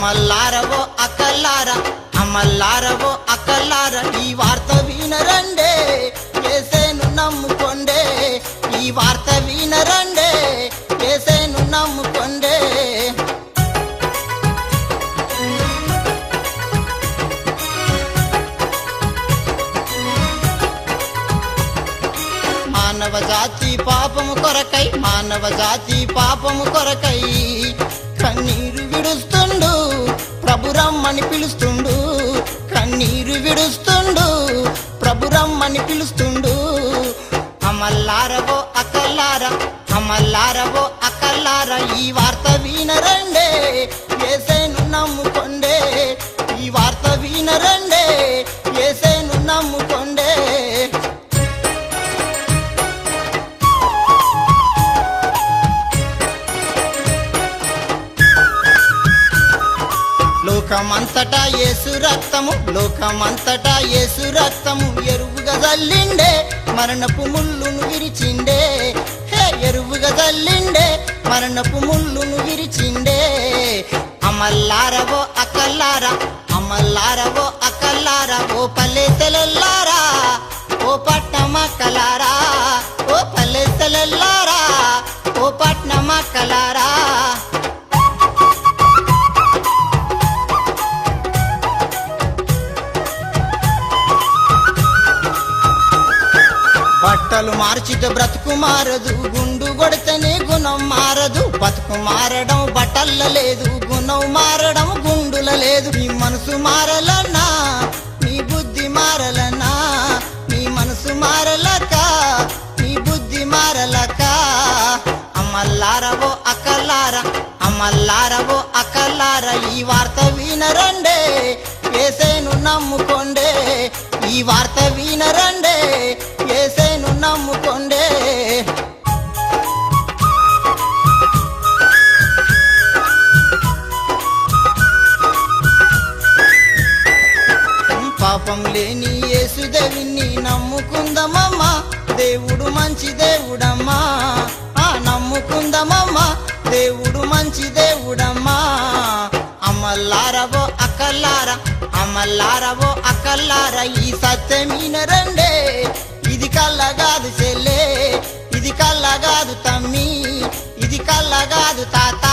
అమ్మల్లారవో అక్కల్లారా అమ్మల్లారవో అక్కల్లారా ఈ వార్త వినరండే యేసేను నమ్ముకొండే ఈ వార్త వినరండే యేసేను నమ్ముకొండే మానవ జాతి పాపము కొరకై మానవ జాతి పాపము కొరకై కన్నీరు విడుస్తుండు ప్రభు రమ్మని పిలుస్తుండు కన్నీరు విడుస్తుండు ప్రభు రమ్మని పిలుస్తుండు అమల్లారవో అక్కల్లారా అమల్లారవో అక్కల్లారా ఈ వార్త వినరండే యేసేను నమ్ముకొండే ఈ వార్త వినరండే యేసేను నమ్ముకొండే లోకమంతటా యేసు రక్తము లోకమంతటా యేసు రక్తము ఎరువుగా జల్లిండే మరణపు ముళ్ళును విరిచిండే హే ఎరువుగా జల్లిండే మరణపు ముళ్ళును విరిచిండే అమల్లారవో అక్కల్లారా అమల్లారవో అక్కల్లారా ఓ పల్లె తెలల్లారా ఓ పట్నమక్కలారా ఓ పల్లె తెలల్లారా ఓ పట్నమక్కలారా బట్టలు మార్చితే బ్రతుకు మారదు గుండు కొడితేనే గుణం మారదు బతుకు మారడం బట్టల్ల లేదు గుణం మారడం గుండుల లేదు నీ మనసు మారలన్నా నీ బుద్ధి మారలన్నా నీ మనసు మారలక నీ బుద్ధి మారలక అమ్మల్లారవో అక్కల్లారా అమ్మల్లారవో అక్కల్లారా ఈ వార్త వినరండే యేసేను నమ్ముకొండే ఈ వార్త వినరండే యేసేను నమ్ముకొండే పాపం లేని యేసుదేవుని నమ్ముకుందమమ్మా దేవుడు మంచి దేవుడమ్మా నమ్ముకుందమమ్మా దేవుడు మంచి దేవుడమ్మా అమ్మల్లారవో అక్కల్లారా అమ్మల్లారవో అక్కల్లారా ఈ సత్యమీనరండే ఇది కళ్ళగాదు చెల్లే ఇది కళ్ళగాదు తమ్మి ఇది కళ్ళగాదు తాత